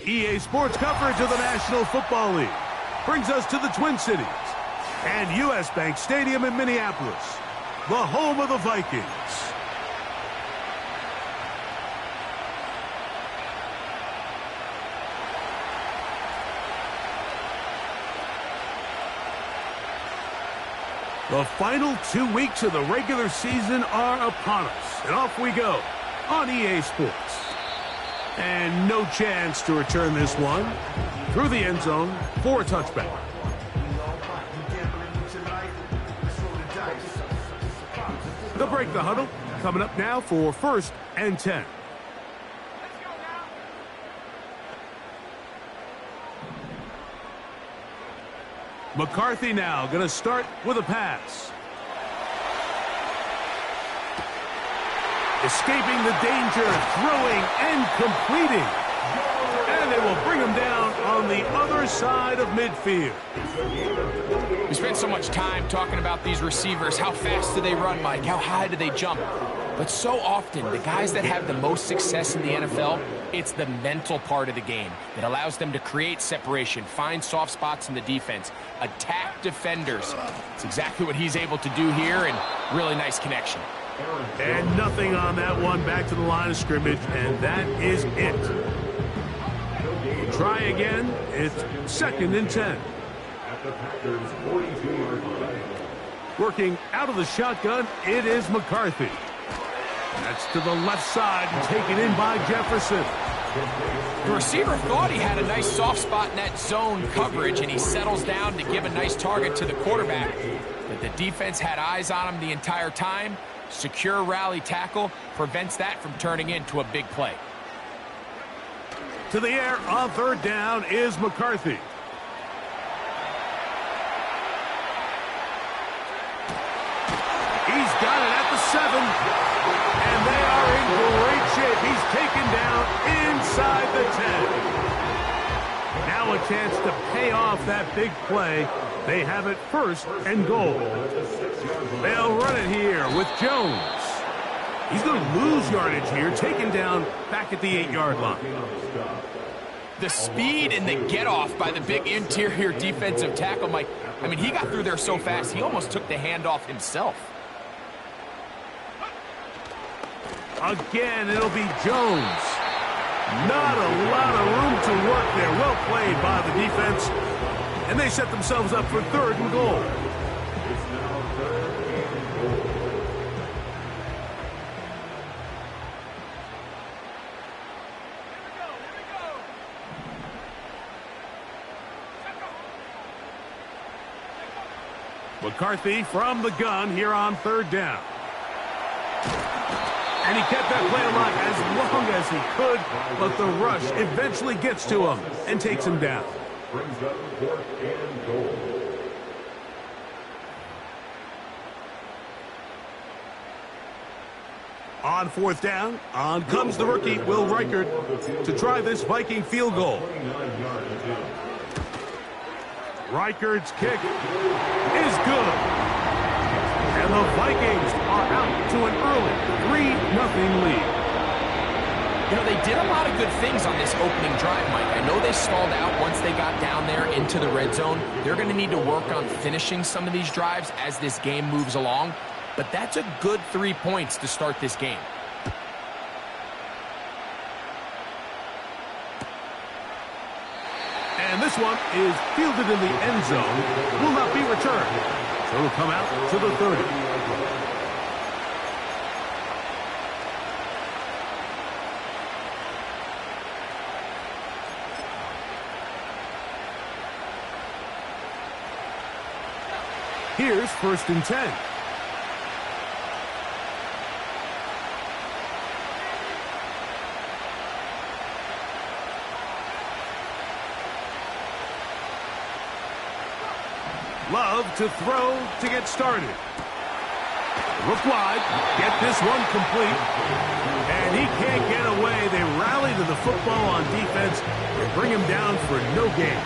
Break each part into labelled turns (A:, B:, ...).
A: EA Sports coverage of the National Football League brings us to the Twin Cities and U.S. Bank Stadium in Minneapolis, the home of the Vikings. The final 2 weeks of the regular season are upon us, and off we go on EA Sports. And no chance to return this one through the end zone for a touchback. The break the huddle coming up now for 1st and 10. McCarthy now going to start with a pass. Escaping the danger, throwing and completing. And they will bring him down on the other side of midfield.
B: We spent so much time talking about these receivers. How fast do they run, Mike? How high do they jump? But so often, the guys that have the most success in the NFL, it's the mental part of the game that allows them to create separation, find soft spots in the defense, attack defenders. It's exactly what he's able to do here, and really nice connection.
A: And nothing on that one, back to the line of scrimmage, and that is it. Try again. It's 2nd and 10. Working out of the shotgun, it is McCarthy. That's to the left side, taken in by Jefferson.
B: The receiver thought he had a nice soft spot in that zone coverage, and he settles down to give a nice target to the quarterback. But the defense had eyes on him the entire time. Secure rally tackle prevents that from turning into a big play.
A: To the air on 3rd down is McCarthy. He's got it at the 7. And they are in great shape. He's taken down inside the 10. Now a chance to pay off that big play. They have it 1st and goal. They'll run it here with Jones. He's going to lose yardage here, taken down back at the 8-yard line.
B: The speed and the get-off by the big interior defensive tackle, Mike. I mean, he got through there so fast, he almost took the handoff himself.
A: Again, it'll be Jones. Not a lot of room to work there. Well played by the defense. And they set themselves up for 3rd and goal. McCarthy from the gun here on 3rd down. And he kept that play alive as long as he could, but the rush eventually gets to him and takes him down.
C: Brings up 4th and goal.
A: On 4th down, on comes the rookie, Will Reichert, to try this Viking field goal. Reichert's kick is good. And the Vikings are out to an early 3-0 lead.
B: You know, they did a lot of good things on this opening drive, Mike. I know they stalled out once they got down there into the red zone. They're going to need to work on finishing some of these drives as this game moves along. But that's a good 3 points to start this game.
A: And this one is fielded in the end zone. Will not be returned. So it'll come out to the 30. Here's 1st and 10. Love to throw to get started. Look wide, get this one complete. And he can't get away. They rally to the football on defense and bring him down for no gain.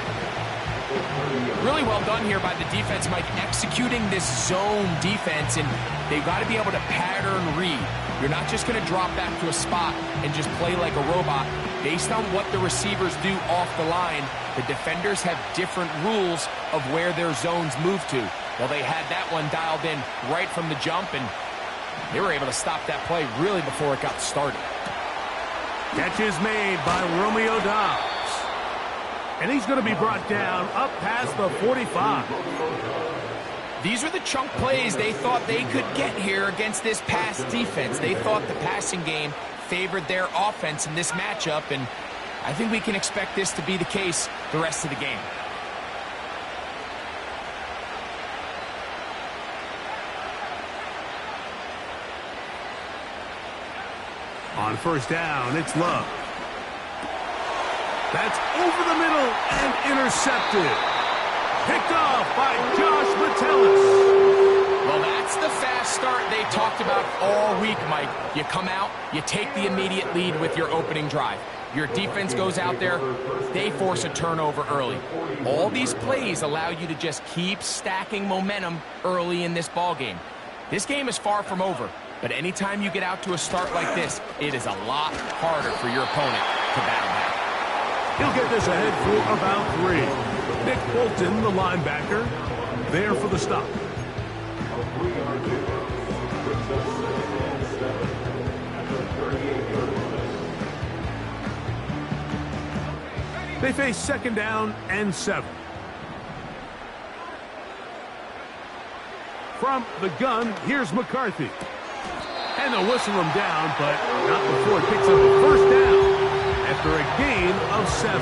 B: Really well done here by the defense, Mike, executing this zone defense, and they've got to be able to pattern read. You're not just going to drop back to a spot and just play like a robot. Based on what the receivers do off the line, the defenders have different rules of where their zones move to. Well, they had that one dialed in right from the jump, and they were able to stop that play really before it got started.
A: Catch is made by Romeo Dobbs. And he's going to be brought down up past the 45.
B: These are the chunk plays they thought they could get here against this pass defense. They thought the passing game favored their offense in this matchup, and I think we can expect this to be the case the rest of the game.
A: On first down, it's Love. That's over the middle and intercepted. Picked off by Josh Metellus.
B: Well, that's the fast start they talked about all week, Mike. You come out, you take the immediate lead with your opening drive. Your defense goes out there, they force a turnover early. All these plays allow you to just keep stacking momentum early in this ball game. This game is far from over, but anytime you get out to a start like this, it is a lot harder for your opponent to battle back.
A: He'll get this ahead for about 3. Nick Bolton, the linebacker, there for the stop. They face second down and 7. From the gun, here's McCarthy. And they'll whistle him down, but not before it picks up a first down after a gain of 7.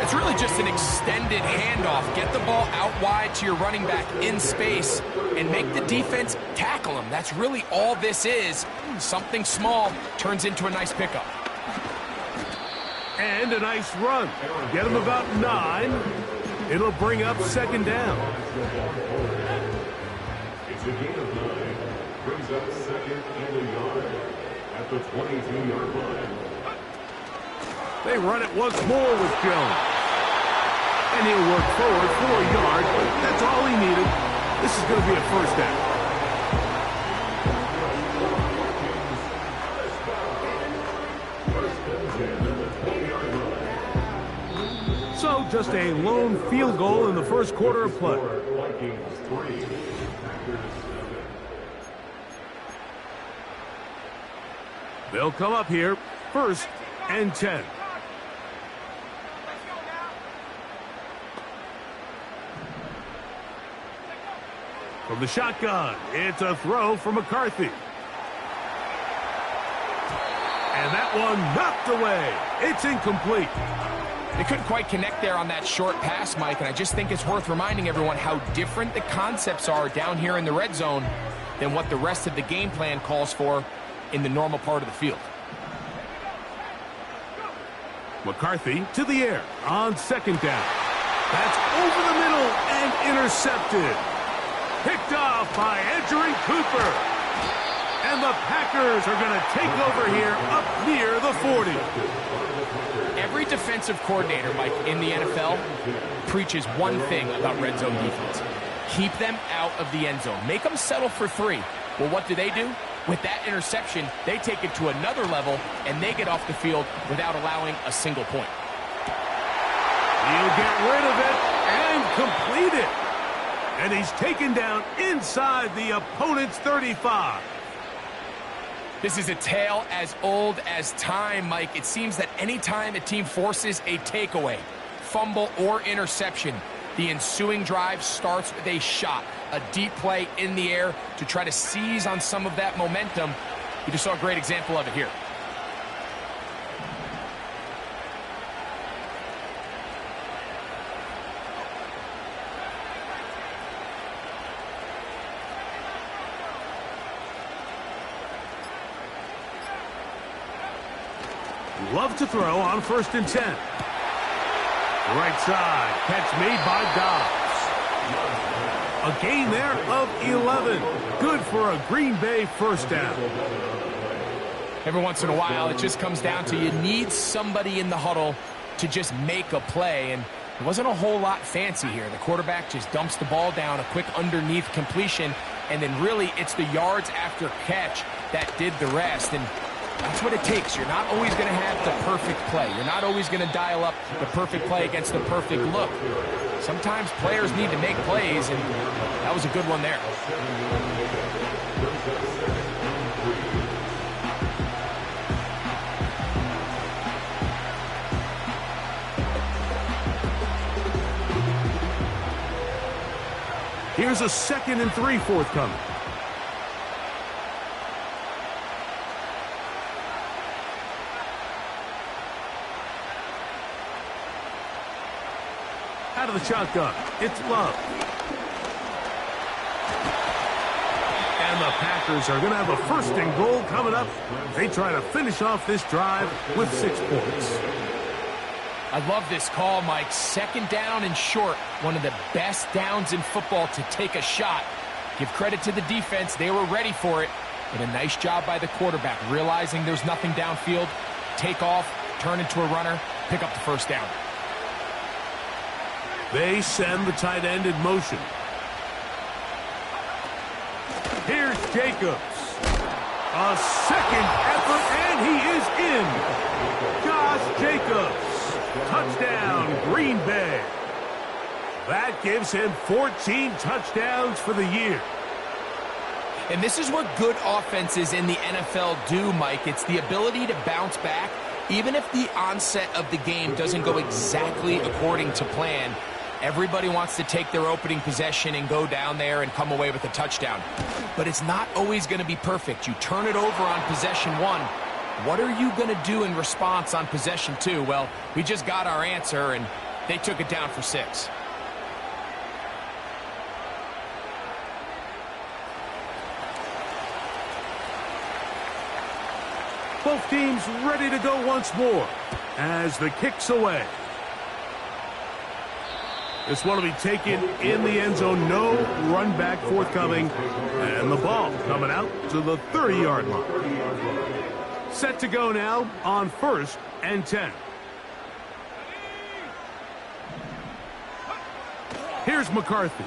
B: It's really just an extended handoff. Get the ball out wide to your running back in space and make the defense tackle him. That's really all this is. Something small turns into a nice pickup.
A: And a nice run. Get him about 9. It'll bring up second down.
C: It's a gain of 9. Brings up second and a yard at the 22-yard line.
A: They run it once more with Jones. And he'll work forward for a yard, but that's all he needed. This is going to be a first down. So just a lone field goal in the first quarter of play. They'll come up here, first and 10. From the shotgun, it's a throw for McCarthy. And that one knocked away. It's incomplete.
B: They couldn't quite connect there on that short pass, Mike, and I just think it's worth reminding everyone how different the concepts are down here in the red zone than what the rest of the game plan calls for in the normal part of the field.
A: McCarthy to the air on second down. That's over the middle and intercepted. Picked off by Edgerrin Cooper. And the Packers are going to take over here up near the 40.
B: Every defensive coordinator, Mike, in the NFL preaches one thing about red zone defense. Keep them out of the end zone. Make them settle for 3. Well, what do? With that interception, they take it to another level, and they get off the field without allowing a single point.
A: He'll get rid of it and complete it. And he's taken down inside the opponent's 35.
B: This is a tale as old as time, Mike. It seems that anytime a team forces a takeaway, fumble, or interception, the ensuing drive starts with a shot, a deep play in the air to try to seize on some of that momentum. You just saw a great example of it here.
A: Love to throw on first and 10. Right side, catch made by Dobbs. A gain there of 11. Good for a Green Bay first down.
B: Every once in a while, it just comes down to you need somebody in the huddle to just make a play. And It wasn't a whole lot fancy here. The quarterback just dumps the ball down, a quick underneath completion, and then really it's the yards after catch that did the rest. And that's what it takes. You're not always going to have the perfect play. You're not always going to dial up the perfect play against the perfect look. Sometimes players need to make plays, and that was a good one there.
A: Here's a 2nd and 3 forthcoming. Out of the shotgun, it's Love. And the Packers are going to have a 1st and goal coming up. They try to finish off this drive with 6 points.
B: I love this call, Mike. 2nd down and short. One of the best downs in football to take a shot. Give credit to the defense. They were ready for it. But a nice job by the quarterback, realizing there's nothing downfield. Take off, turn into a runner, pick up the 1st down.
A: They send the tight end in motion. Here's Jacobs. A 2nd effort, and he is in. Josh Jacobs. Touchdown, Green Bay. That gives him 14 touchdowns for the year.
B: And this is what good offenses in the NFL do, Mike. It's the ability to bounce back, even if the onset of the game doesn't go exactly according to plan. Everybody wants to take their opening possession and go down there and come away with a touchdown. But it's not always going to be perfect. You turn it over on possession 1. What are you going to do in response on possession 2? Well, we just got our answer, and they took it down for 6.
A: Both teams ready to go once more as the kick's away. This one will be taken in the end zone. No run back forthcoming. And the ball coming out to the 30-yard line. Set to go now on 1st and 10. Here's McCarthy.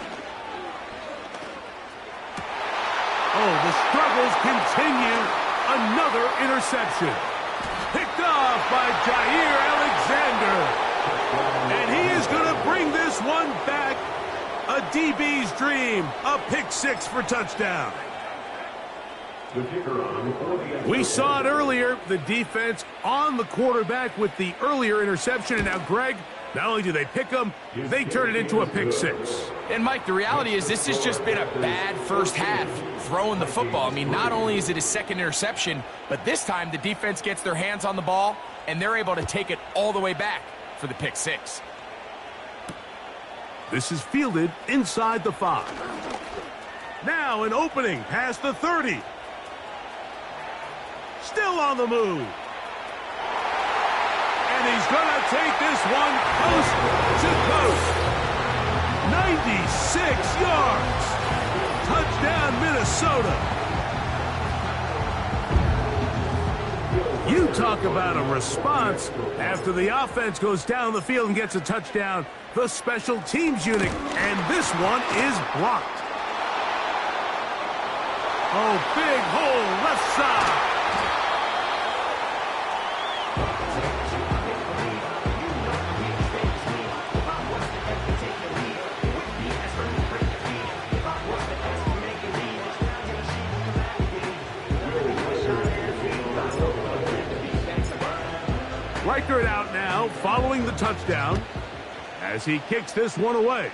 A: Oh, the struggles continue. Another interception. Picked off by Jair Alexander. And he is going to bring this one back. A DB's dream. A pick 6 for touchdown. We saw it earlier, the defense on the quarterback with the earlier interception. And now, Greg, not only do they pick him, they turn it into a pick 6.
B: And, Mike, the reality is this has just been a bad first half throwing the football. I mean, not only is it his 2nd interception, but this time the defense gets their hands on the ball, and they're able to take it all the way back for the pick 6.
A: This is fielded inside the 5. Now an opening past the 30. Still on the move. And he's going to take this one coast to coast. 96 yards. Touchdown, Minnesota. You talk about a response. After the offense goes down the field and gets a touchdown, the special teams unit, and this one is blocked. Oh, big hole left side. Reichert out now, following the touchdown, as he kicks this one away.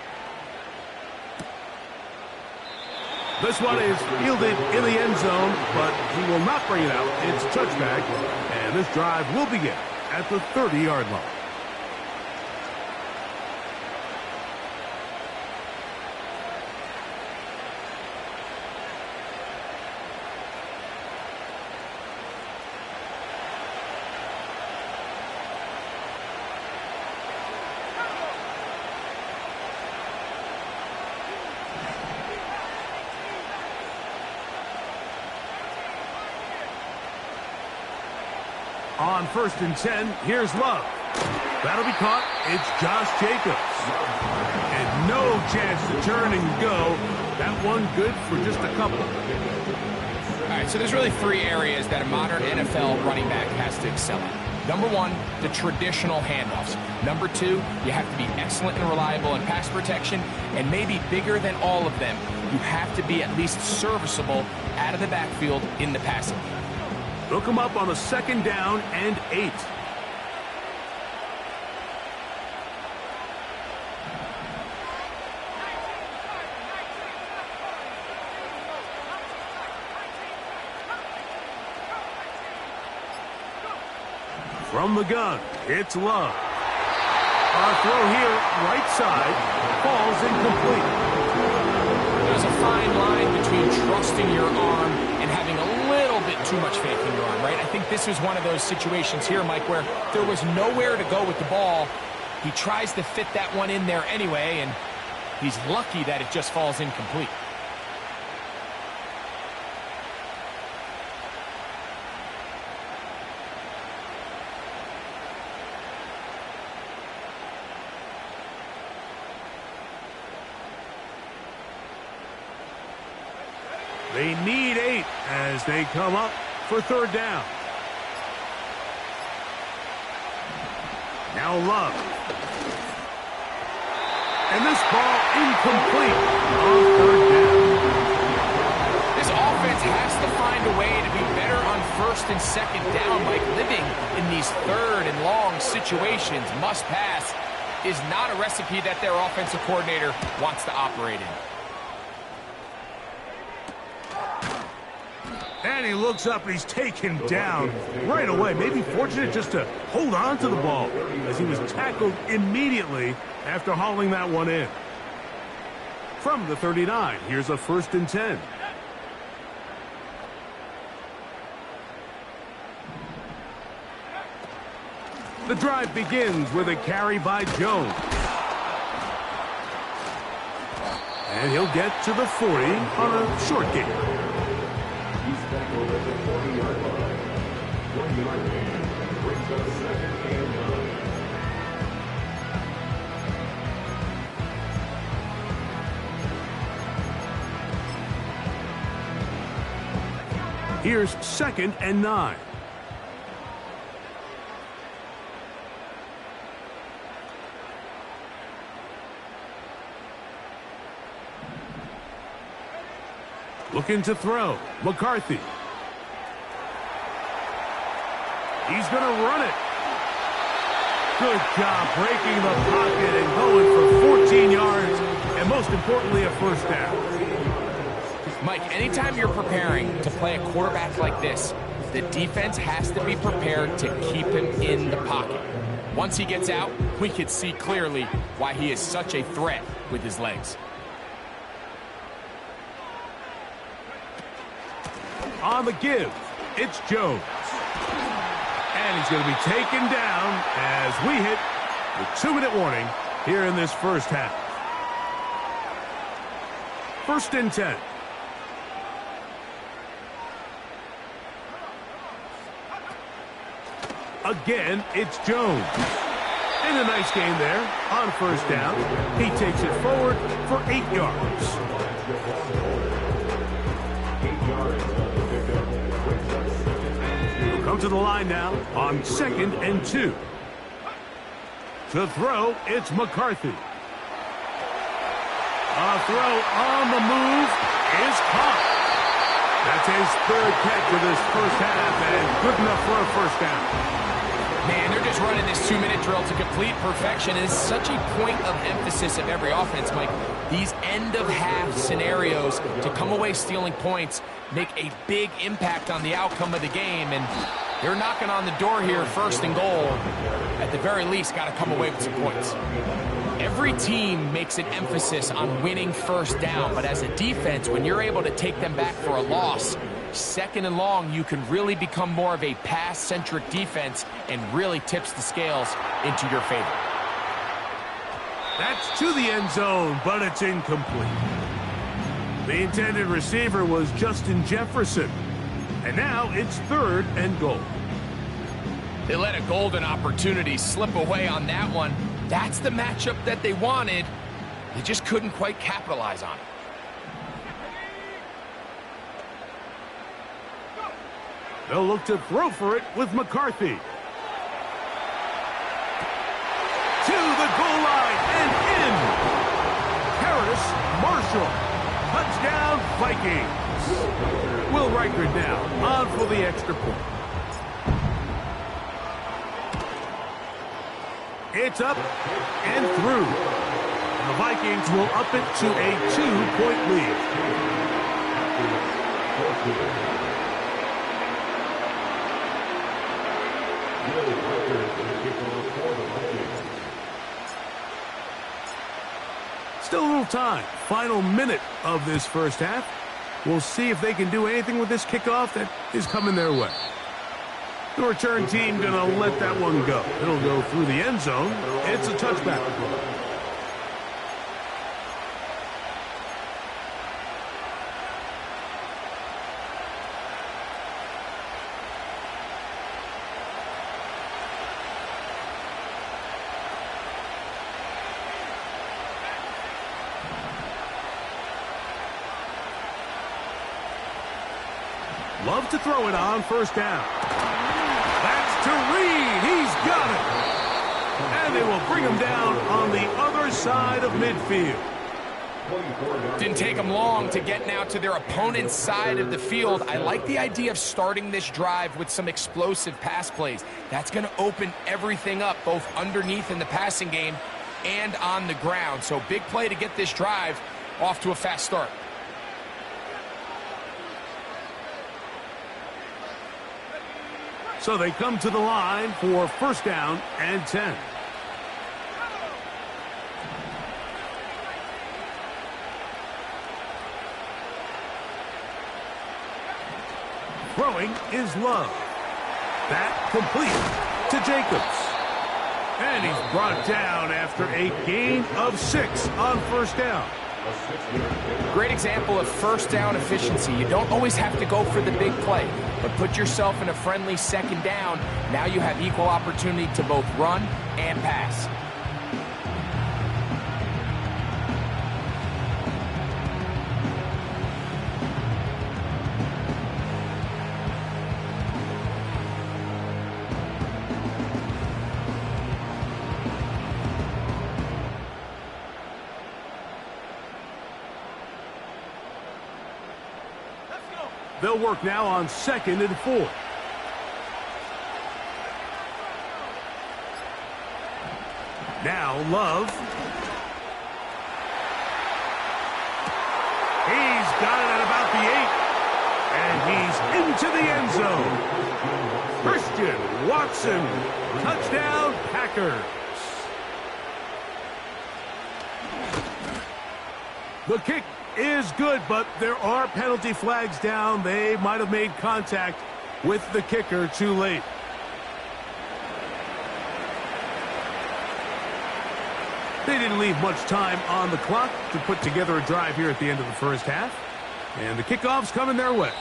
A: This one is fielded in the end zone, but he will not bring it out. It's touchback, and this drive will begin at the 30-yard line. On 1st and 10, here's Love. That'll be caught. It's Josh Jacobs. And no chance to turn and go. That one good for just a couple.
B: All right, so there's really three areas that a modern NFL running back has to excel at. Number one, the traditional handoffs. Number two, you have to be excellent and reliable in pass protection. And maybe bigger than all of them, you have to be at least serviceable out of the backfield in the passing game.
A: Look him up on a 2nd down and 8. From the gun, it's Love. Our throw here, right side, falls incomplete.
B: There's a fine line between trusting your arm and having a little bit too much faith in your arm, right? I think this is one of those situations here, Mike, where there was nowhere to go with the ball. He tries to fit that one in there anyway, and he's lucky that it just falls incomplete.
A: They need 8 as they come up for 3rd down. Now Love. And this ball incomplete on 3rd down.
B: This offense has to find a way to be better on 1st and 2nd down. Like living in these 3rd and long situations, must pass, is not a recipe that their offensive coordinator wants to operate in.
A: And he looks up and he's taken down right away. Maybe fortunate just to hold on to the ball as he was tackled immediately after hauling that one in. From the 39, here's a 1st and 10. The drive begins with a carry by Jones. And he'll get to the 40 on a short gain. Here's 2nd and 9. Looking to throw. McCarthy. He's going to run it. Good job breaking the pocket and going for 14 yards, and most importantly, a 1st down.
B: Mike, anytime you're preparing to play a quarterback like this, the defense has to be prepared to keep him in the pocket. Once he gets out, we can see clearly why he is such a threat with his legs.
A: On the give, it's Jones. And he's going to be taken down as we hit the 2-minute warning here in this 1st half. 1st and 10. Again, it's Jones. And a nice game there on 1st down. He takes it forward for 8 yards.
C: 8 yards.
A: He'll come to the line now on 2nd and 2. To throw, it's McCarthy. A throw on the move is caught. That's his 3rd catch of this 1st half, and good enough for a 1st down.
B: Man, they're just running this 2-minute drill to complete perfection. And it's such a point of emphasis of every offense, Mike. These end-of-half scenarios to come away stealing points make a big impact on the outcome of the game. And they're knocking on the door here, 1st and goal. At the very least, got to come away with some points. Every team makes an emphasis on winning 1st down, but as a defense, when you're able to take them back for a loss, 2nd and long, you can really become more of a pass-centric defense and really tips the scales into your favor.
A: That's to the end zone, but it's incomplete. The intended receiver was Justin Jefferson. And now it's 3rd and goal.
B: They let a golden opportunity slip away on that one. That's the matchup that they wanted. They just couldn't quite capitalize on it.
A: They'll look to throw for it with McCarthy. To the goal line and in. Harris Marshall. Touchdown Vikings. Will Riker now on for the extra point. It's up and through. The Vikings will up it to a 2-point lead. Still a little time. Final minute of this first half. We'll see if they can do anything with this kickoff that is coming their way. The return team going to let that one go. It'll go through the end zone. It's a touchback. Love to throw it on first down. That's to Reed. He's got it. And they will bring him down on the other side of midfield.
B: Didn't take them long to get now to their opponent's side of the field. I like the idea of starting this drive with some explosive pass plays. That's going to open everything up, both underneath in the passing game and on the ground. So big play to get this drive off to a fast start.
A: So they come to the line for first down and 10. Throwing is Love. That complete to Jacobs. And he's brought down after a gain of 6 on first down.
B: Great example of first down efficiency. You don't always have to go for the big play, but put yourself in a friendly second down. Now you have equal opportunity to both run and pass.
A: They'll work now on 2nd and 4. Now Love. He's got it at about the 8. And he's into the end zone. Christian Watson. Touchdown Packers. The kick is good, but there are penalty flags down. They might have made contact with the kicker too late. They didn't leave much time on the clock to put together a drive here at the end of the first half. And the kickoff's coming their way.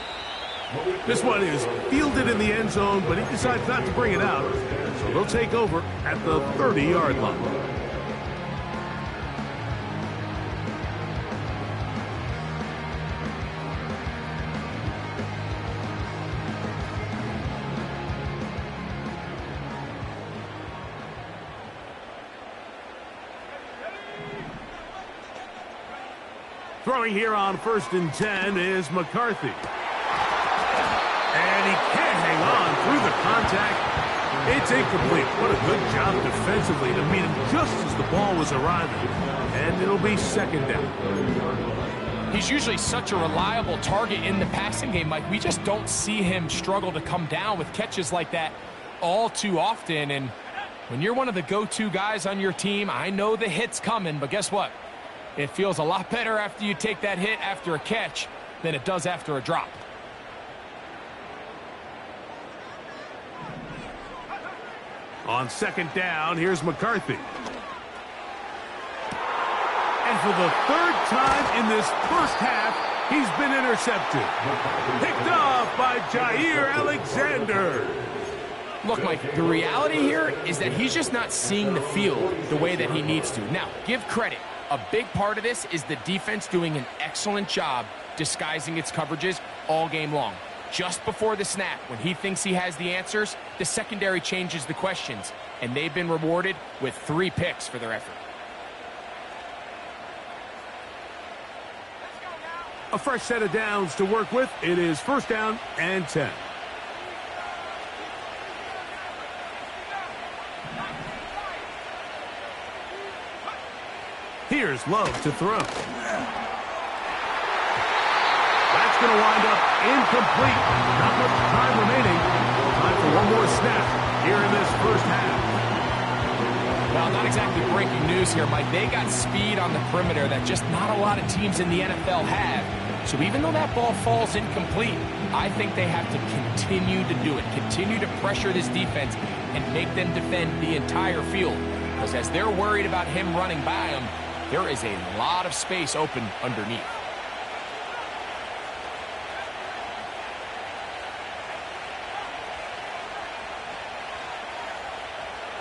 A: This one is fielded in the end zone, but he decides not to bring it out. So they'll take over at the 30-yard line. Throwing here on 1st and 10 is McCarthy. And he can't hang on through the contact. It's incomplete. What a good job defensively to meet him just as the ball was arriving. And it'll be 2nd down.
B: He's usually such a reliable target in the passing game, Mike. We just don't see him struggle to come down with catches like that all too often. And when you're one of the go-to guys on your team, I know the hit's coming, but guess what? It feels a lot better after you take that hit after a catch than it does after a drop.
A: On 2nd down, here's McCarthy. And for the 3rd time in this first half, he's been intercepted. Picked off by Jair Alexander.
B: Look, Mike, the reality here is that he's just not seeing the field the way that he needs to. Now, give credit. A big part of this is the defense doing an excellent job disguising its coverages all game long. Just before the snap, when he thinks he has the answers, the secondary changes the questions, and they've been rewarded with 3 picks for their effort.
A: A fresh set of downs to work with. It is 1st down and 10. Here's Love to throw. That's going to wind up incomplete. Not much time remaining. Time for one more snap here in this first half.
B: Well, not exactly breaking news here, Mike. They got speed on the perimeter that just not a lot of teams in the NFL have. So even though that ball falls incomplete, I think they have to continue to do it. Continue to pressure this defense and make them defend the entire field. Because as they're worried about him running by them, there is a lot of space open underneath.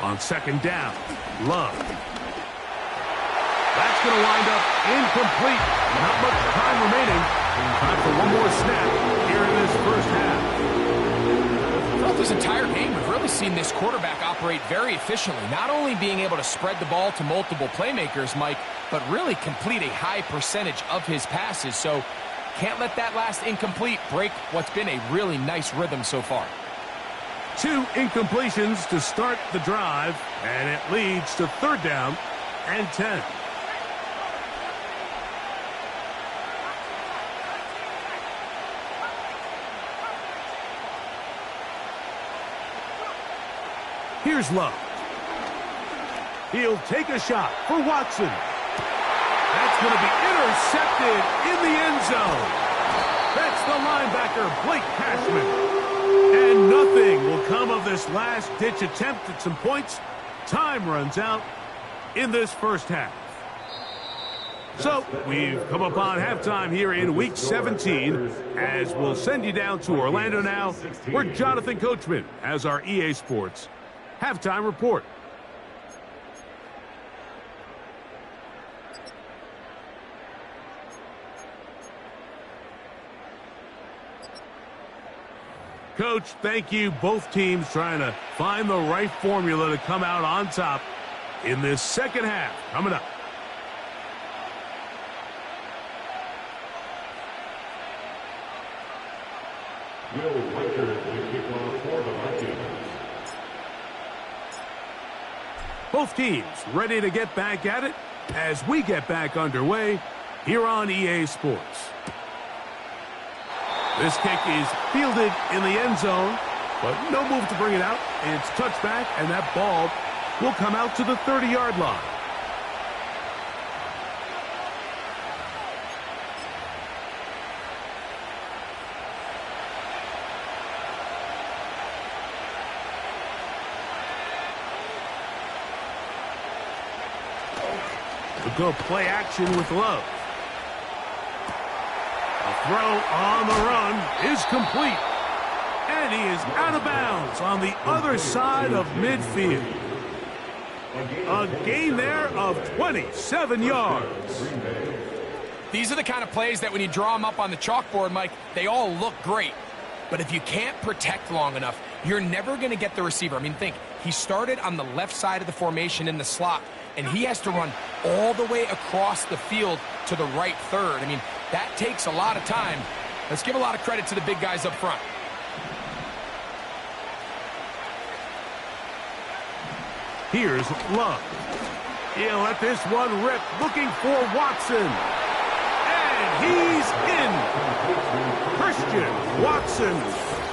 A: On 2nd down, Love. That's going to wind up incomplete. Not much time remaining. Time for one more snap here in this first half.
B: Throughout this entire game, we've really seen this quarterback operate very efficiently, not only being able to spread the ball to multiple playmakers, Mike, but really complete a high percentage of his passes. So can't let that last incomplete break what's been a really nice rhythm so far.
A: 2 incompletions to start the drive, and it leads to 3rd down and 10. Here's Love. He'll take a shot for Watson. That's going to be intercepted in the end zone. That's the linebacker, Blake Cashman. And nothing will come of this last-ditch attempt at some points. Time runs out in this first half. So we've come upon halftime here in Week 17, as we'll send you down to Orlando now, where Jonathan Coachman has our EA Sports halftime report. Coach, thank you. Both teams trying to find the right formula to come out on top in this second half. Coming up.
C: Will Riker, the kickoff for the Vikings.
A: Both teams ready to get back at it as we get back underway here on EA Sports. This kick is fielded in the end zone, but no move to bring it out. It's touchback, and that ball will come out to the 30-yard line. We'll go play action with Love. A throw on the run is complete. And he is out of bounds on the other side of midfield. A gain there of 27 yards.
B: These are the kind of plays that when you draw them up on the chalkboard, Mike, they all look great. But if you can't protect long enough, you're never going to get the receiver. I mean, think, he started on the left side of the formation in the slot, and he has to run all the way across the field to the right third. I mean, that takes a lot of time. Let's give a lot of credit to the big guys up front.
A: Here's Love. He'll let this one rip, looking for Watson. And he's in. Christian Watson,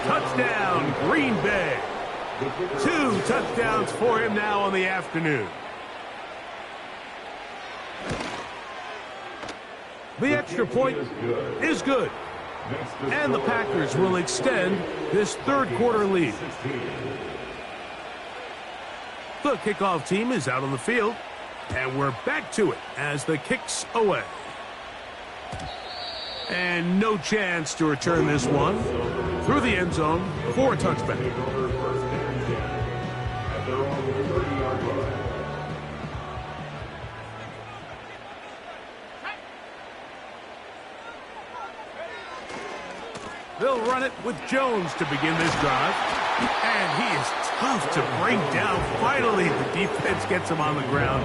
A: touchdown, Green Bay. 2 touchdowns for him now on the afternoon. The extra point is good. And the Packers will extend this third quarter lead. The kickoff team is out on the field, and we're back to it as the kick's away. And no chance to return this one through the end zone for a touchback. They'll run it with Jones to begin this drive. And he is tough to bring down. Finally, the defense gets him on the ground.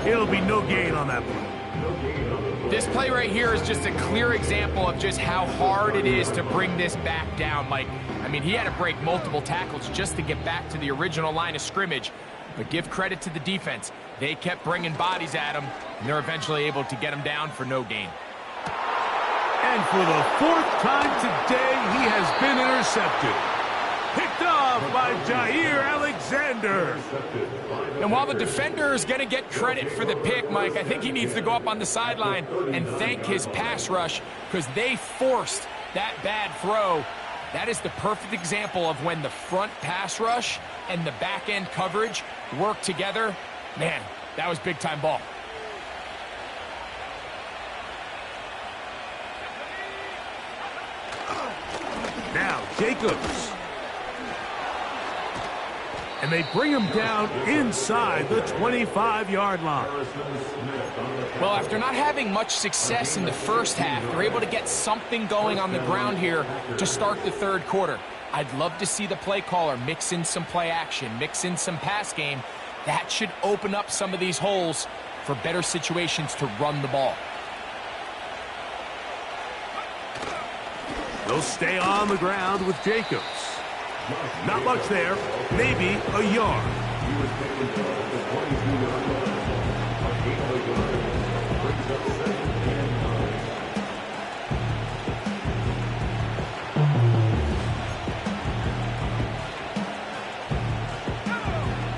A: It'll be no gain on that play.
B: This play right here is just a clear example of just how hard it is to bring this back down, Mike. I mean, he had to break multiple tackles just to get back to the original line of scrimmage. But give credit to the defense. They kept bringing bodies at him, and they're eventually able to get him down for no gain.
A: And for the 4th time today, he has been intercepted. Picked off by Jair Alexander.
B: And while the defender is going to get credit for the pick, Mike, I think he needs to go up on the sideline and thank his pass rush because they forced that bad throw. That is the perfect example of when the front pass rush and the back end coverage work together. Man, that was big-time ball.
A: Now, Jacobs. And they bring him down inside the 25-yard line.
B: Well, after not having much success in the first half, they're able to get something going on the ground here to start the third quarter. I'd love to see the play caller mix in some play action, mix in some pass game. That should open up some of these holes for better situations to run the ball.
A: They'll stay on the ground with Jacobs. Not much there, maybe a yard.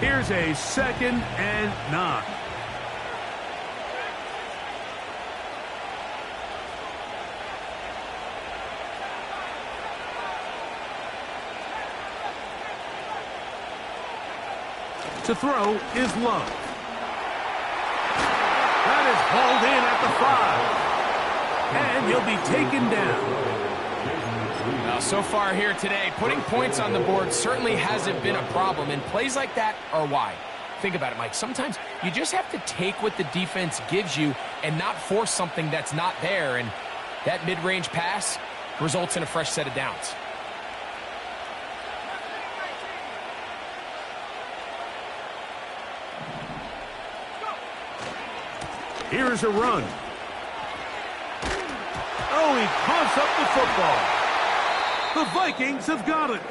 A: Here's a 2nd and 9. To throw is Love. That is hauled in at the 5. And he'll be taken down.
B: Now, so far here today, putting points on the board certainly hasn't been a problem, and plays like that are why. Think about it, Mike. Sometimes you just have to take what the defense gives you and not force something that's not there, and that mid-range pass results in a fresh set of downs.
A: Here's a run. Oh, he coughs up the football. The Vikings have got it.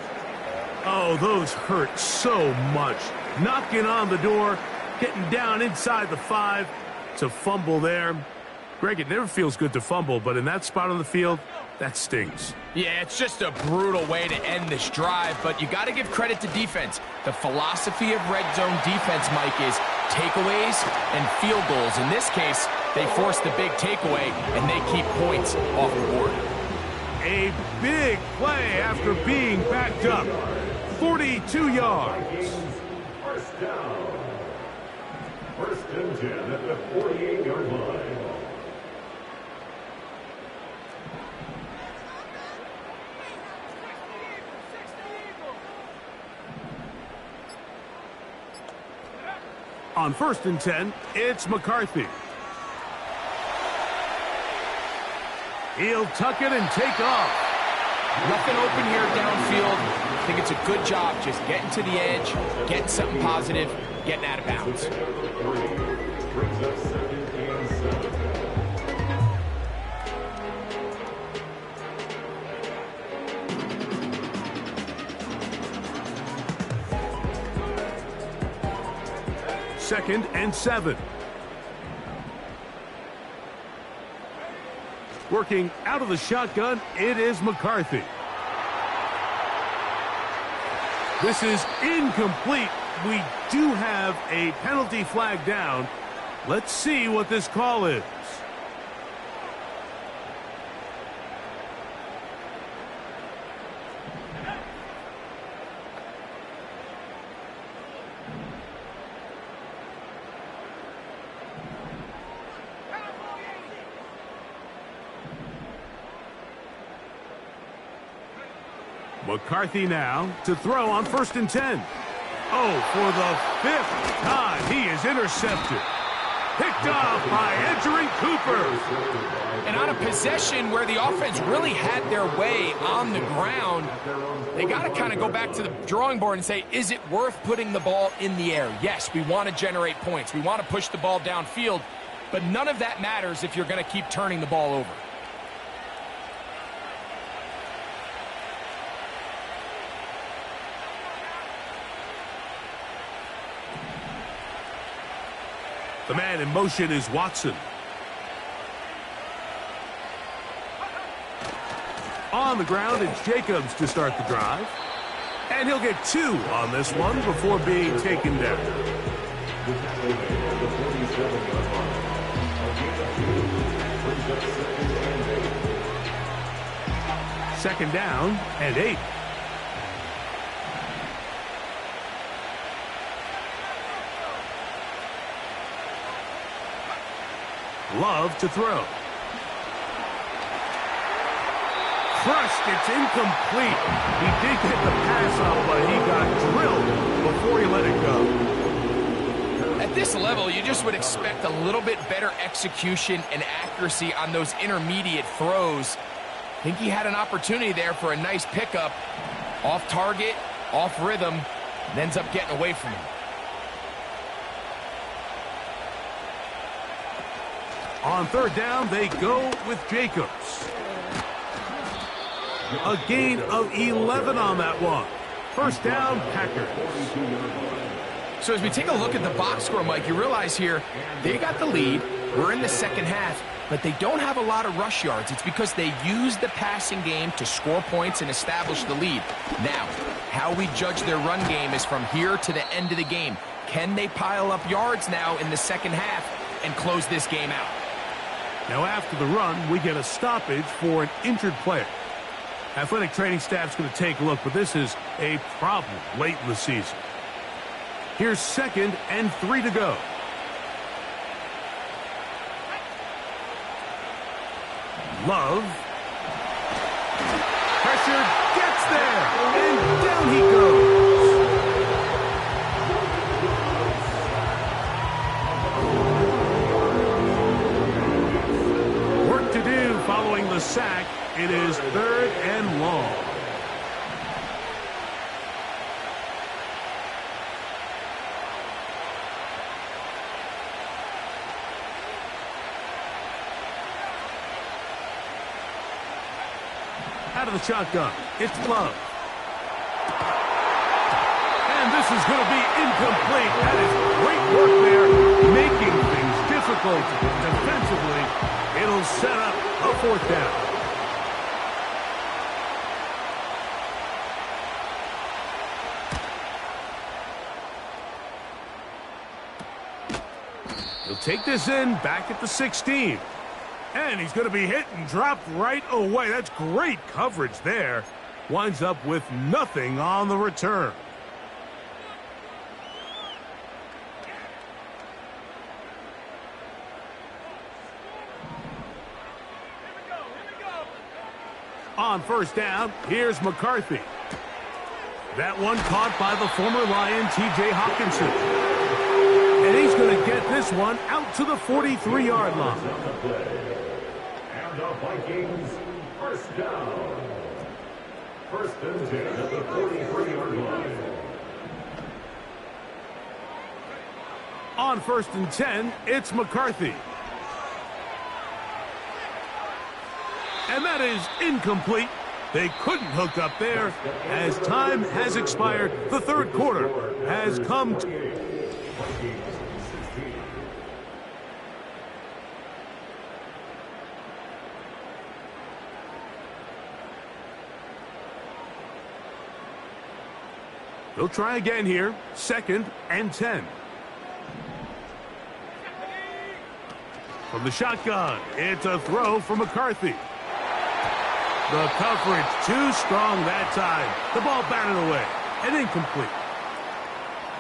A: Oh, those hurt so much. Knocking on the door, getting down inside the 5. It's a fumble there. Greg, it never feels good to fumble, but in that spot on the field, that stings.
B: Yeah, it's just a brutal way to end this drive, but you got to give credit to defense. The philosophy of red zone defense, Mike, is takeaways and field goals. In this case, they force the big takeaway, and they keep points off the board.
A: A big play after being backed up. 42 yards.
C: First down. 1st and 10 at the 48-yard line.
A: On 1st and 10, it's McCarthy. He'll tuck it and take off.
B: Nothing open here downfield. I think it's a good job just getting to the edge, getting something positive, getting out of bounds.
C: Brings up 2nd and 7.
A: Second and 7. Working out of the shotgun, it is McCarthy. This is incomplete. We do have a penalty flag down. Let's see what this call is. McCarthy now to throw on 1st and 10. Oh, for the 5th time, he is intercepted. Picked off by Edgerrin Cooper.
B: And on a possession where the offense really had their way on the ground, they got to kind of go back to the drawing board and say, is it worth putting the ball in the air? Yes, we want to generate points. We want to push the ball downfield, but none of that matters if you're going to keep turning the ball over.
A: The man in motion is Watson. On the ground, it's Jacobs to start the drive. And he'll get 2 on this one before being taken down. Second down and 8. Love to throw. Crushed, it's incomplete. He did get the pass up, but he got drilled before he let it go.
B: At this level, you just would expect a little bit better execution and accuracy on those intermediate throws. I think he had an opportunity there for a nice pickup. Off target, off rhythm, and ends up getting away from him.
A: On third down, they go with Jacobs. A gain of 11 on that one. First down, Packers.
B: So as we take a look at the box score, Mike, you realize here they got the lead. We're in the second half, but they don't have a lot of rush yards. It's because they use the passing game to score points and establish the lead. Now, how we judge their run game is from here to the end of the game. Can they pile up yards now in the second half and close this game out?
A: Now after the run, we get a stoppage for an injured player. Athletic training staff's going to take a look, but this is a problem late in the season. Here's 2nd and 3 to go. Love. Pressure gets there, and down he goes. Work to do following the sack. It is 3rd and long. Out of the shotgun, it's Love. And this is going to be incomplete. That is great work there, making things difficult defensively. It'll set up a 4th down. He'll take this in back at the 16. And he's going to be hit and dropped right away. That's great coverage there. Winds up with nothing on the return. On first down, here's McCarthy. That one caught by the former Lion, T.J. Hawkinson. And he's going to get this one out to the 43-yard line.
C: And the Vikings, first down. 1st and 10 at the 43-yard line.
A: On 1st and 10, it's McCarthy. And that is incomplete. They couldn't hook up there as time has expired. The 3rd quarter has come to... They'll try again here. 2nd and 10. From the shotgun, it's a throw for McCarthy. The coverage too strong that time. The ball batted away and incomplete.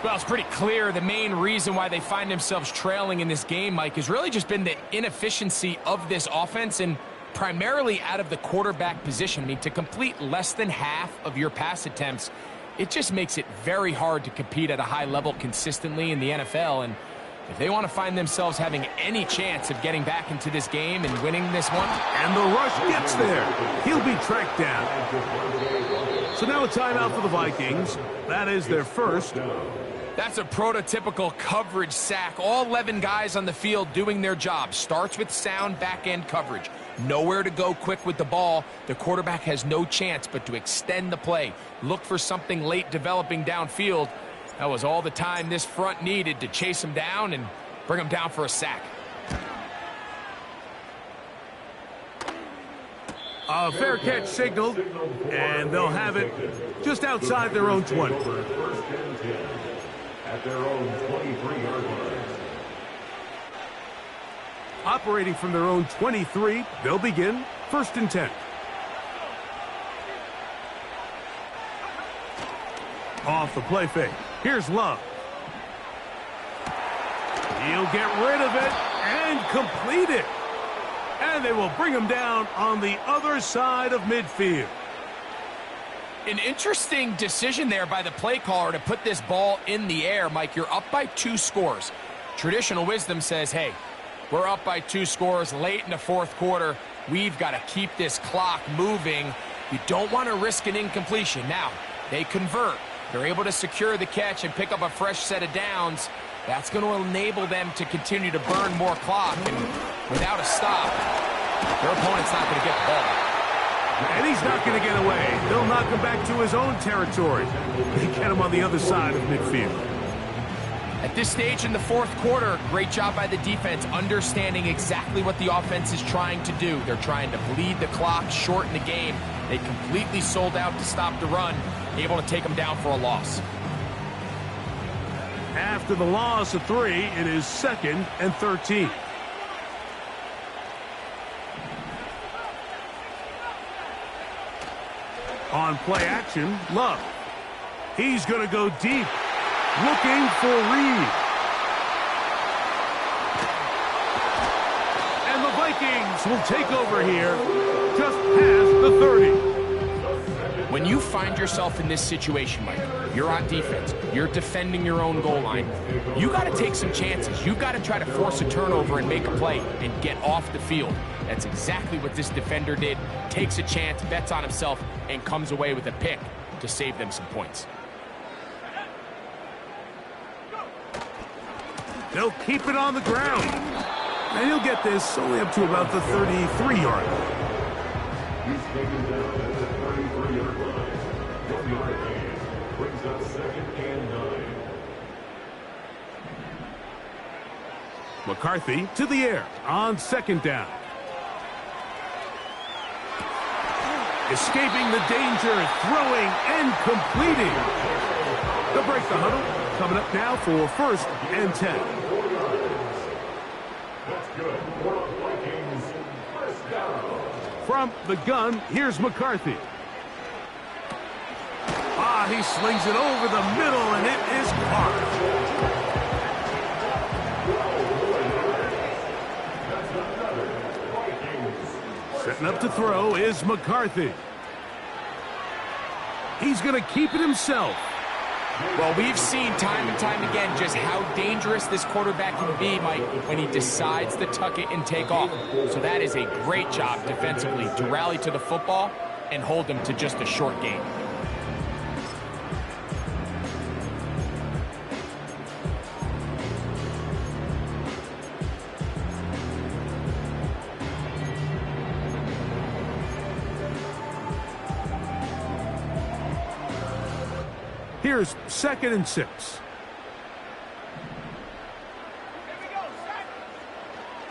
B: Well, it's pretty clear the main reason why they find themselves trailing in this game, Mike, has really just been the inefficiency of this offense and primarily out of the quarterback position. I mean, to complete less than half of your pass attempts, it just makes it very hard to compete at a high level consistently in the NFL. And If they want to find themselves having any chance of getting back into this game and winning this one.
A: And the rush gets there. He'll be tracked down. So now a timeout for the Vikings. That is their first.
B: That's a prototypical coverage sack. All 11 guys on the field doing their job. Starts with sound back-end coverage. Nowhere to go quick with the ball. The quarterback has no chance but to extend the play. Look for something late developing downfield. That was all the time this front needed to chase him down and bring him down for a sack.
A: A fair catch signaled, and they'll have it just outside their own 20.
C: At their own 23-yard line.
A: Operating from their own 23, they'll begin 1st and 10. Off the play fake. Here's Love. He'll get rid of it and complete it. And they will bring him down on the other side of midfield.
B: An interesting decision there by the play caller to put this ball in the air. Mike, you're up by 2 scores. Traditional wisdom says, hey, we're up by 2 scores late in the 4th quarter. We've got to keep this clock moving. You don't want to risk an incompletion. Now, they convert. They're able to secure the catch and pick up a fresh set of downs. That's going to enable them to continue to burn more clock. And without a stop, their opponent's not going to get the ball.
A: And he's not going to get away. They'll knock him back to his own territory. They get him on the other side of midfield.
B: At this stage in the 4th quarter, great job by the defense, understanding exactly what the offense is trying to do. They're trying to bleed the clock, shorten the game. They completely sold out to stop the run, able to take them down for a loss.
A: After the loss of 3, it is 2nd and 13. On play action, Love. He's going to go deep, looking for Reed. And the Vikings will take over here just past the 30.
B: When you find yourself in this situation, Mike, you're on defense, you're defending your own goal line, you got to take some chances. You got to try to force a turnover and make a play and get off the field. That's exactly what this defender did. Takes a chance, bets on himself, and comes away with a pick to save them some points.
A: They'll keep it on the ground. And he'll get this only up to about the 33-yard line.
C: He's taken down at the 33-yard line. 1-yard gain brings up 2nd and 9.
A: McCarthy to the air on 2nd down. Escaping the danger, throwing and completing. They'll break the huddle. Coming up now for 1st and 10.
C: That's good. Vikings, 1st down.
A: From the gun, here's McCarthy. He slings it over the middle, and it is caught. Setting up to throw is McCarthy. He's going to keep it himself.
B: Well, we've seen time and time again just how dangerous this quarterback can be, Mike, when he decides to tuck it and take off. So that is a great job defensively to rally to the football and hold them to just a short gain.
A: Here's 2nd and 6.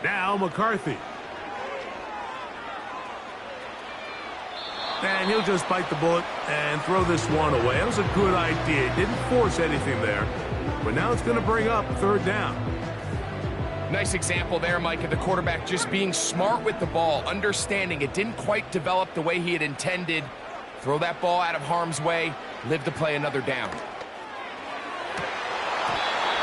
A: Now McCarthy. And he'll just bite the bullet and throw this one away. That was a good idea. Didn't force anything there. But now it's going to bring up 3rd down.
B: Nice example there, Mike, of the quarterback just being smart with the ball, understanding it didn't quite develop the way he had intended. Throw that ball out of harm's way, live to play another down.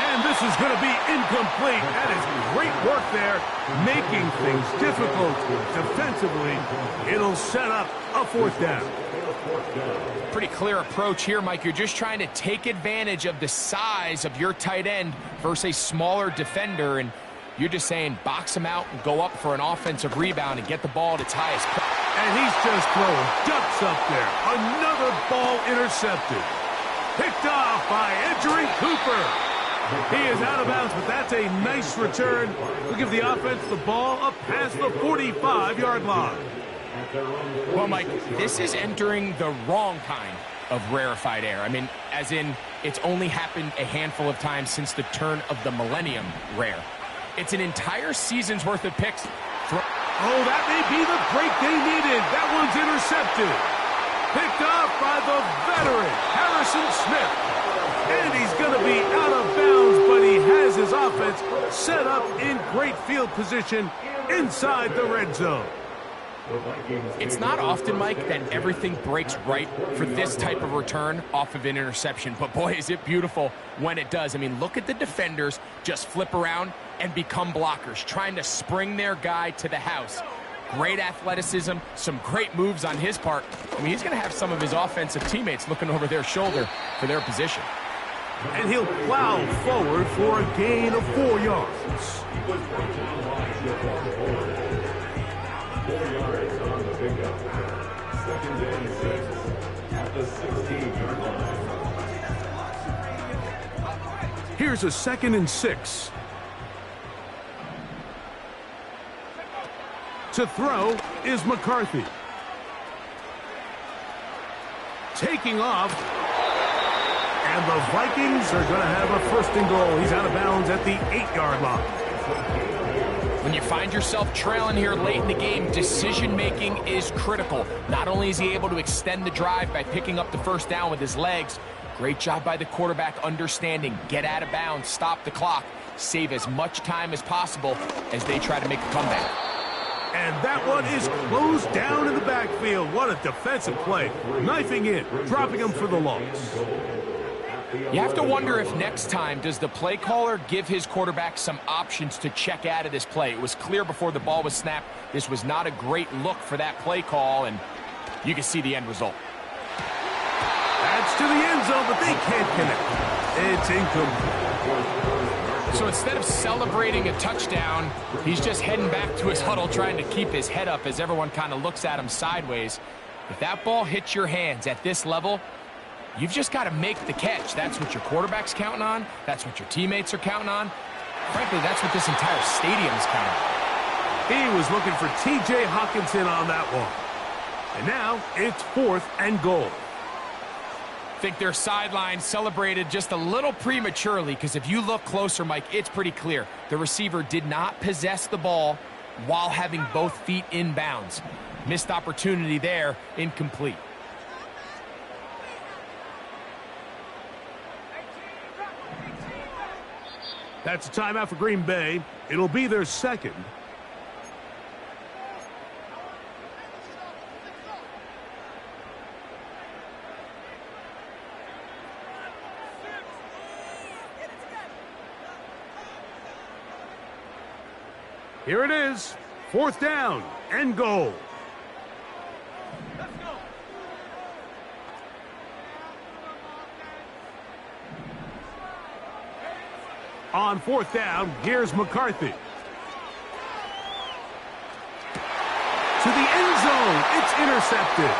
A: And this is going to be incomplete. That is great work there, making things difficult defensively. It'll set up a 4th down.
B: Pretty clear approach here, Mike. You're just trying to take advantage of the size of your tight end versus a smaller defender, and you're just saying box him out and go up for an offensive rebound and get the ball at its highest.
A: And he's just throwing ducks up there. Another ball intercepted. Picked off by entering Cooper. He is out of bounds, but that's a nice return. We'll give the offense the ball up past the 45-yard line.
B: Well, Mike, this is entering the wrong kind of rarefied air. I mean, as in, it's only happened a handful of times since the turn of the millennium rare. It's an entire season's worth of picks.
A: Oh, that may be the break they needed. That one's intercepted. Picked off by the veteran, Harrison Smith. And he's going to be out of bounds, but he has his offense set up in great field position inside the red zone.
B: It's not often, Mike, that everything breaks right for this type of return off of an interception. But, boy, is it beautiful when it does. I mean, look at the defenders just flip around and become blockers, trying to spring their guy to the house. Great athleticism, some great moves on his part. I mean, he's going to have some of his offensive teammates looking over their shoulder for their position.
A: And he'll plow forward for a gain of 4 yards.
C: 4 yards on the pickup. 2nd and 6 at the 16-yard line.
A: Here's a 2nd and 6. To throw is McCarthy. Taking off. And the Vikings are going to have a 1st and goal. He's out of bounds at the 8-yard line.
B: When you find yourself trailing here late in the game, decision-making is critical. Not only is he able to extend the drive by picking up the 1st down with his legs, great job by the quarterback understanding, get out of bounds, stop the clock, save as much time as possible as they try to make a comeback.
A: And that one is closed down in the backfield. What a defensive play. Knifing in, dropping him for the loss.
B: You have to wonder if next time, does the play caller give his quarterback some options to check out of this play? It was clear before the ball was snapped. This was not a great look for that play call, and you can see the end result.
A: That's to the end zone, but they can't connect. It's incomplete.
B: So instead of celebrating a touchdown, he's just heading back to his huddle trying to keep his head up as everyone kind of looks at him sideways. If that ball hits your hands at this level, you've just got to make the catch. That's what your quarterback's counting on. That's what your teammates are counting on. Frankly, that's what this entire stadium is counting on.
A: He was looking for T.J. Hawkinson on that one. And now it's 4th and goal.
B: I think their sideline celebrated just a little prematurely because if you look closer, Mike, it's pretty clear. The receiver did not possess the ball while having both feet in bounds. Missed opportunity there, incomplete.
A: That's a timeout for Green Bay. It'll be their 2nd. Here it is, 4th down and goal. On 4th down, here's McCarthy. To the end zone, it's intercepted.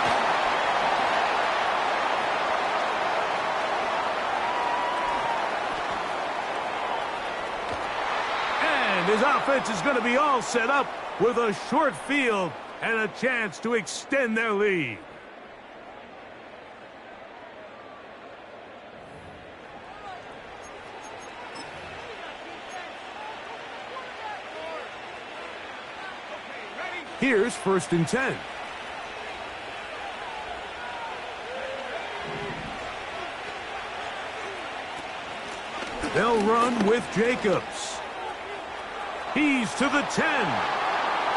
A: And his offense is going to be all set up with a short field and a chance to extend their lead. Here's 1st and 10. They'll run with Jacobs. He's to the 10.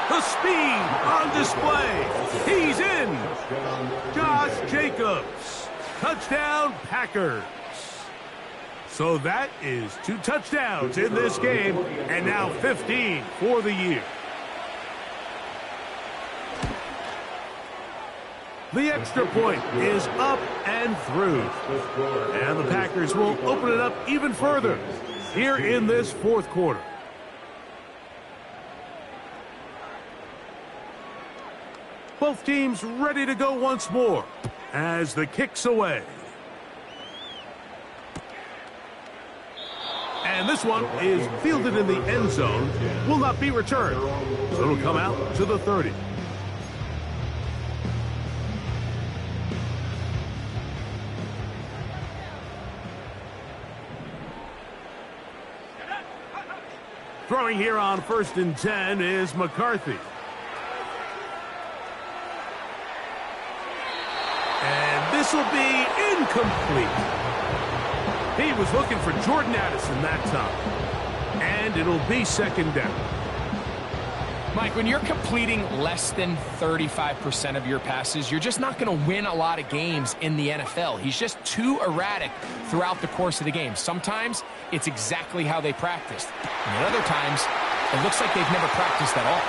A: The speed on display. He's in. Josh Jacobs. Touchdown, Packers. So that is 2 touchdowns in this game, and now 15 for the year. The extra point is up and through. And the Packers will open it up even further here in this fourth quarter. Both teams ready to go once more as the kick's away. And this one is fielded in the end zone, will not be returned. So it'll come out to the 30. Throwing here on 1st and 10 is McCarthy. And this will be incomplete. He was looking for Jordan Addison that time. And it'll be 2nd down.
B: Mike, when you're completing less than 35% of your passes, you're just not going to win a lot of games in the NFL. He's just too erratic throughout the course of the game. Sometimes it's exactly how they practiced. And at other times, it looks like they've never practiced at all.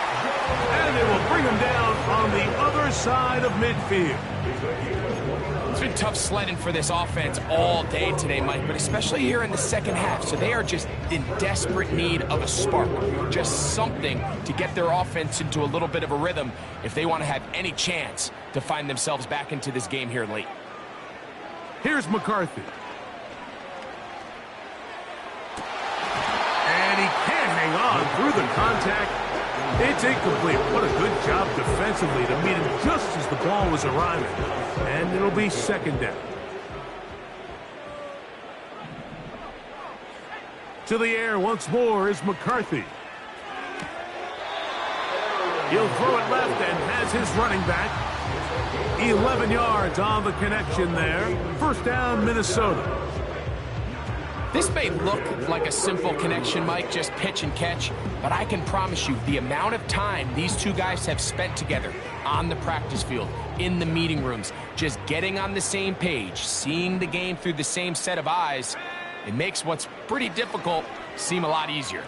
A: And they will bring him down on the other side of midfield.
B: It's been tough sledding for this offense all day today, Mike, but especially here in the second half. So they are just in desperate need of a spark, just something to get their offense into a little bit of a rhythm if they want to have any chance to find themselves back into this game here late.
A: Here's McCarthy. And he can't hang on through the contact. It's incomplete. What a good job defensively to meet him just as the ball was arriving. And it'll be 2nd down. To the air once more is McCarthy. He'll throw it left and has his running back. 11 yards on the connection there. 1st down, Minnesota.
B: This may look like a simple connection, Mike, just pitch and catch, but I can promise you the amount of time these two guys have spent together on the practice field, in the meeting rooms, just getting on the same page, seeing the game through the same set of eyes, it makes what's pretty difficult seem a lot easier.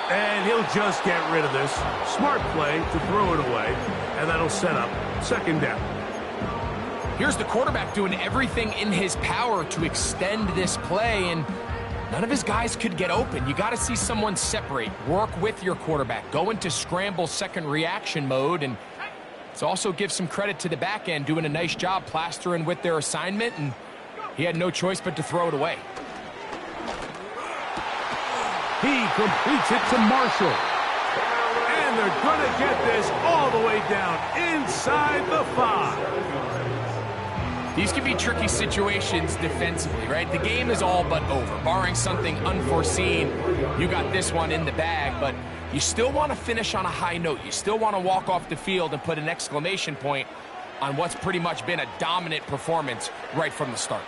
A: And he'll just get rid of this. Smart play to throw it away, and that'll set up 2nd down.
B: Here's the quarterback doing everything in his power to extend this play, and none of his guys could get open. You got to see someone separate, work with your quarterback, go into scramble second reaction mode, and it's also give some credit to the back end doing a nice job plastering with their assignment, and he had no choice but to throw it away.
A: He completes it to Marshall. And they're going to get this all the way down inside the 5.
B: These can be tricky situations defensively, right? The game is all but over. Barring something unforeseen, you got this one in the bag, but you still want to finish on a high note. You still want to walk off the field and put an exclamation point on what's pretty much been a dominant performance right from the start.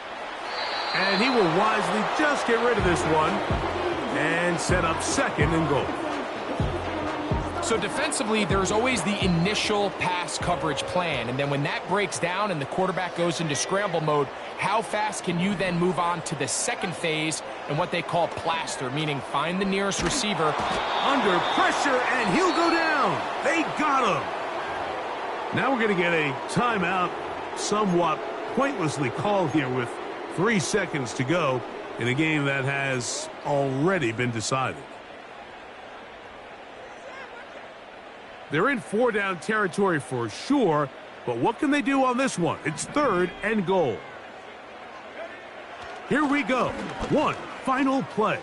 A: And he will wisely just get rid of this one and set up 2nd and goal.
B: So defensively, there's always the initial pass coverage plan, and then when that breaks down and the quarterback goes into scramble mode, how fast can you then move on to the second phase and what they call plaster, meaning find the nearest receiver.
A: Under pressure, and he'll go down. They got him. Now we're going to get a timeout, somewhat pointlessly called here with 3 seconds to go in a game that has already been decided. They're in 4-down territory for sure, but what can they do on this one? It's 3rd and goal. Here we go. One final play.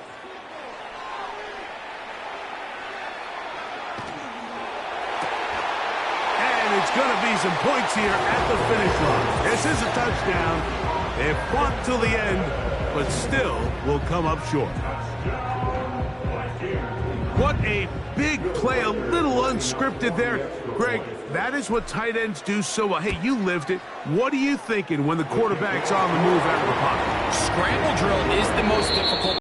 A: And it's going to be some points here at the finish line. This is a touchdown. They fought till the end, but still will come up short. What a big play, a little unscripted there. Greg, that is what tight ends do so well. Hey, you lived it. What are you thinking when the quarterback's on the move out of the pocket?
B: Scramble drill is the most difficult